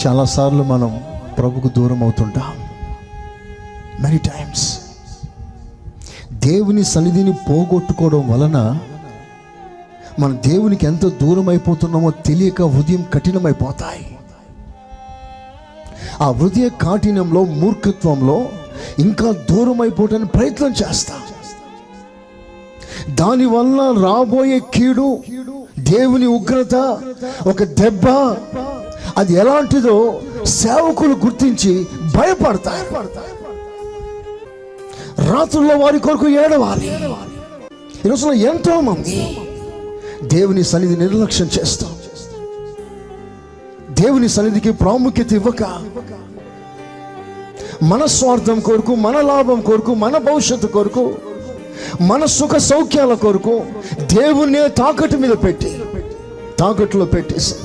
చాలాసార్లు మనం ప్రభుకు దూరం అవుతుంటాం. మెనీ టైమ్స్ దేవుని సన్నిధిని పోగొట్టుకోవడం వలన మన దేవునికి ఎంత దూరం అయిపోతున్నామో తెలియక హృదయం కఠినమైపోతాయి. ఆ హృదయ కాఠినంలో, మూర్ఖత్వంలో ఇంకా దూరం అయిపోవడానికి ప్రయత్నం చేస్తాం. దానివల్ల రాబోయే కీడు, దేవుని ఉగ్రత, ఒక దెబ్బ, అది ఎలాంటిదో సేవకులు గుర్తించి భయపడతారు. రాత్రుల్లో వారి కొరకు ఏడవాలి. ఈరోజులో ఎంతో మంది దేవుని సన్నిధి నిర్లక్ష్యం చేస్తాం. దేవుని సన్నిధికి ప్రాముఖ్యత ఇవ్వక మన స్వార్థం కొరకు, మన లాభం కొరకు, మన భవిష్యత్తు కొరకు, మన సుఖ సౌఖ్యాల కొరకు దేవుణ్ణే తాకట్టులో పెట్టేసి